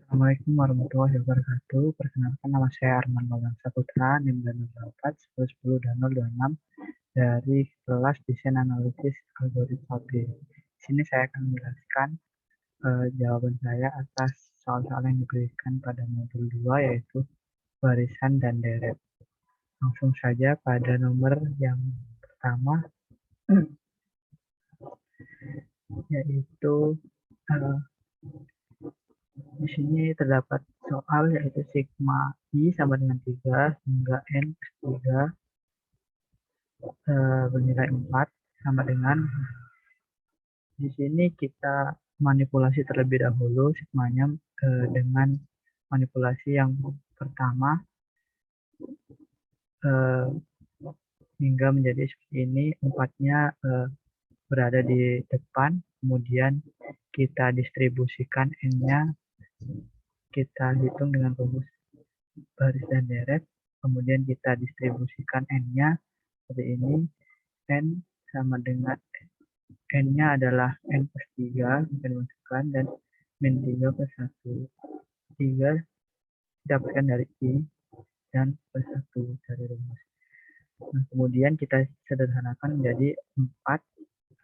Assalamualaikum warahmatullahi wabarakatuh. Perkenalkan, nama saya Arman Maulana Saputra, NIM 084 1010 dan 026 dari kelas Desain Analisis Algoritma B. Di sini saya akan menjelaskan jawaban saya atas soal-soal yang diberikan pada modul 2, yaitu barisan dan deret. Langsung saja pada nomor yang pertama, yaitu di sini terdapat soal yaitu sigma I sama dengan 3 hingga N plus 3 bernilai 4 sama dengan, di sini kita manipulasi terlebih dahulu sigmanya dengan manipulasi yang pertama hingga menjadi seperti ini. 4-nya berada di depan, kemudian kita distribusikan N-nya, kita hitung dengan rumus baris dan deret, kemudian kita distribusikan N-nya seperti ini. N sama dengan N-nya adalah N plus 3, kita masukkan, dan min 3 plus 1. 3 didapatkan dari I, dan plus 1 dari rumus. Nah, kemudian kita sederhanakan menjadi 4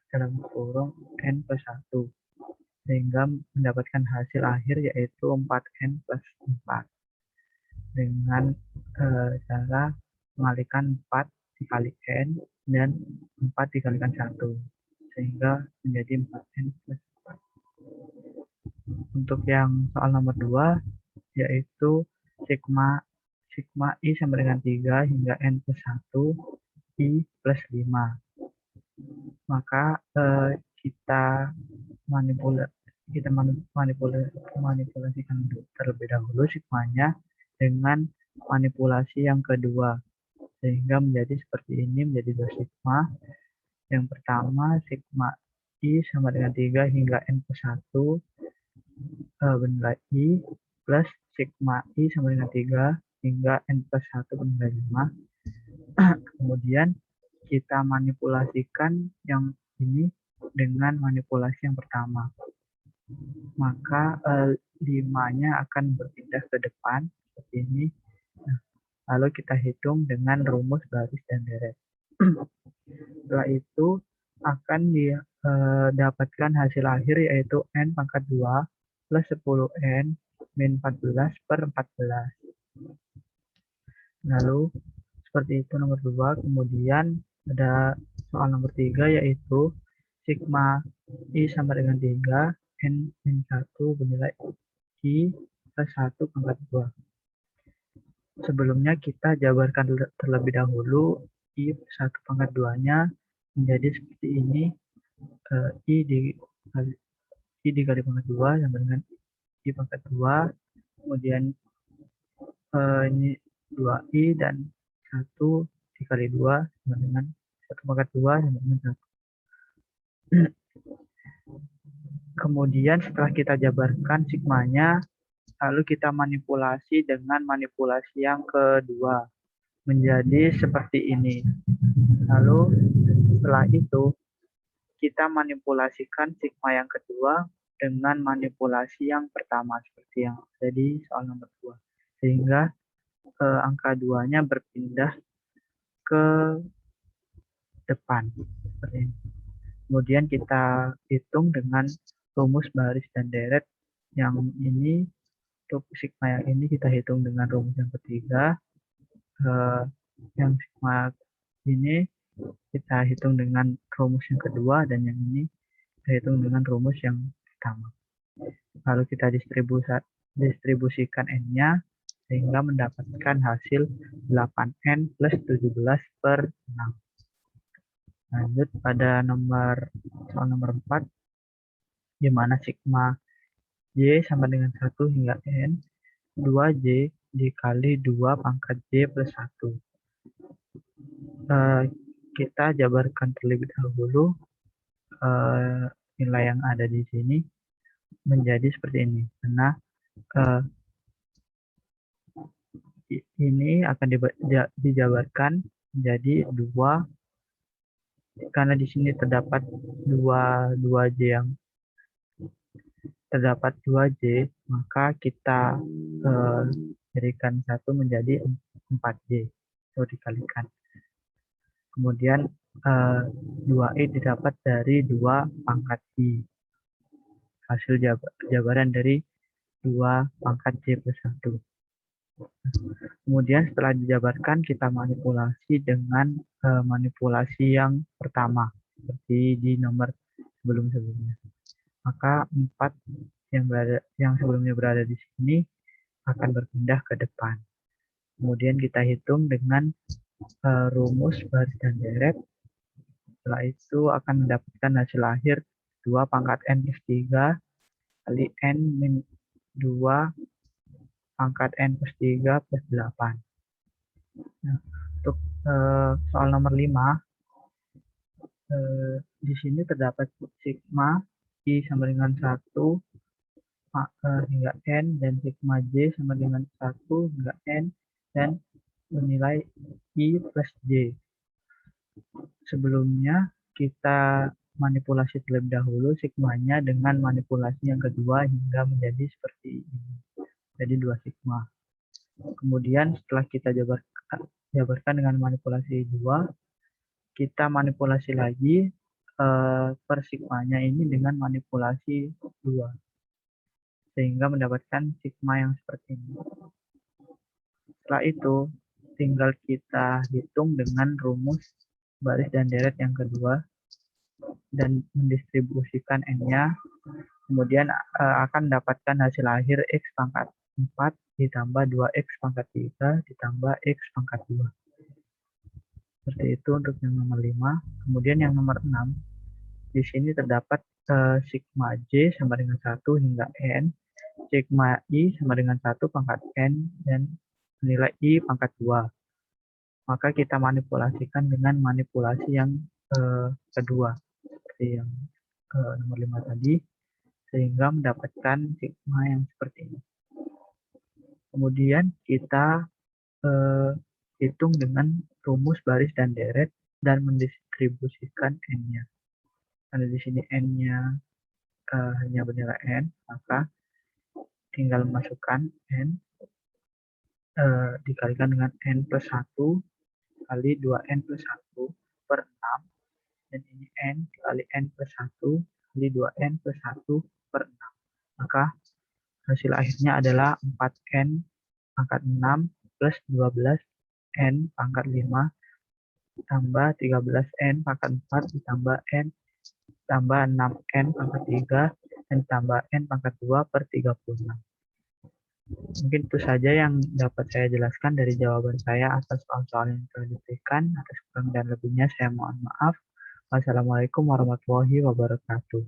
dalam kurung N plus 1. Sehingga mendapatkan hasil akhir yaitu 4N plus 4. Dengan cara mengalihkan 4 dikali N dan 4 dikalikan 1. Sehingga menjadi 4N plus 4. Untuk yang soal nomor 2, yaitu sigma I sama dengan 3 hingga N plus 1 I plus 5. Maka kita manipulasikan terlebih dahulu sigmanya dengan manipulasi yang kedua, sehingga menjadi seperti ini, menjadi 2 sigma. Yang pertama, sigma I sama dengan 3 hingga N plus 1 bernilai I plus sigma I sama dengan 3 hingga N plus 1 bernilai 5. Kemudian kita manipulasikan yang ini dengan manipulasi yang pertama. Maka 5-nya akan berpindah ke depan seperti ini. Nah, lalu kita hitung dengan rumus baris dan deret. Setelah itu akan didapatkan hasil akhir yaitu N pangkat 2 plus 10N min 14 per 14. Lalu seperti itu nomor 2. Kemudian ada soal nomor 3, yaitu sigma I sama dengan 3 N min 1 bernilai I plus 1 pangkat 2. Sebelumnya kita jabarkan terlebih dahulu I plus 1 pangkat 2-nya menjadi seperti ini. I dikali pangkat 2 sama dengan I pangkat 2. Kemudian ini 2I dan 1 dikali 2 sama dengan 1 pangkat 2 sama dengan 1. Kemudian setelah kita jabarkan sigmanya, lalu kita manipulasi dengan manipulasi yang kedua menjadi seperti ini. Lalu setelah itu kita manipulasikan sigma yang kedua dengan manipulasi yang pertama seperti yang ada di soal nomor 2. Sehingga angka 2-nya berpindah ke depan seperti ini. Kemudian kita hitung dengan rumus baris dan deret yang ini. Untuk sigma yang ini kita hitung dengan rumus yang ketiga. Yang sigma ini kita hitung dengan rumus yang kedua, dan yang ini kita hitung dengan rumus yang pertama. Lalu kita distribusikan N-nya sehingga mendapatkan hasil 8N plus 17 per 6. Lanjut pada soal nomor 4, di mana sigma Y sama dengan 1 hingga N 2J dikali 2 pangkat J plus 1. Kita jabarkan terlebih dahulu nilai yang ada di sini menjadi seperti ini. Karena ini akan dijabarkan menjadi 2, karena di sini terdapat 2J yang terdapat 2J, maka kita jadikan 1 menjadi 4J, atau dikalikan. Kemudian 2I didapat dari 2 pangkat I. Hasil jabaran dari 2 pangkat J plus 1. Kemudian setelah dijabarkan, kita manipulasi dengan manipulasi yang pertama, seperti di nomor sebelum-sebelumnya. Maka 4 yang sebelumnya berada di sini akan berpindah ke depan. Kemudian kita hitung dengan rumus baris dan deret. Setelah itu akan mendapatkan hasil akhir 2 pangkat N plus 3 kali N min 2 pangkat N plus 3 plus 8. Nah, untuk soal nomor 5, di sini terdapat sigma I sama dengan 1 hingga N, dan sigma J sama dengan 1 hingga N, dan menilai I plus J. Sebelumnya kita manipulasi terlebih dahulu sigmanya dengan manipulasi yang kedua hingga menjadi seperti ini. Jadi 2 sigma. Kemudian setelah kita jabarkan dengan manipulasi 2, kita manipulasi lagi per sigmanya ini dengan manipulasi 2. Sehingga mendapatkan sigma yang seperti ini. Setelah itu, tinggal kita hitung dengan rumus baris dan deret yang kedua dan mendistribusikan N-nya. Kemudian akan mendapatkan hasil akhir X pangkat 4 ditambah 2X pangkat 3 ditambah X pangkat 2. Seperti itu untuk yang nomor 5. Kemudian yang nomor 6, di sini terdapat sigma J sama dengan 1 hingga N, sigma I sama dengan 1 pangkat N, dan nilai I pangkat 2. Maka kita manipulasikan dengan manipulasi yang kedua, seperti yang nomor 5 tadi, sehingga mendapatkan sigma yang seperti ini. Kemudian kita hitung dengan rumus baris dan deret dan mendistribusikan N-nya. Karena di sini N-nya hanya bernilai N, maka tinggal masukkan N dikalikan dengan N plus 1 kali 2N plus 1 per 6, dan ini N kali N plus 1 kali 2N plus 1 per 6. Maka hasil akhirnya adalah 4N pangkat 6 plus 12N pangkat 5 tambah 13N pangkat 4 ditambah N tambah 6N pangkat 3 dan tambah N pangkat 2 per 36. Mungkin itu saja yang dapat saya jelaskan dari jawaban saya atas soal-soal yang telah diberikan. Atas kurang dan lebihnya saya mohon maaf. Wassalamualaikum warahmatullahi wabarakatuh.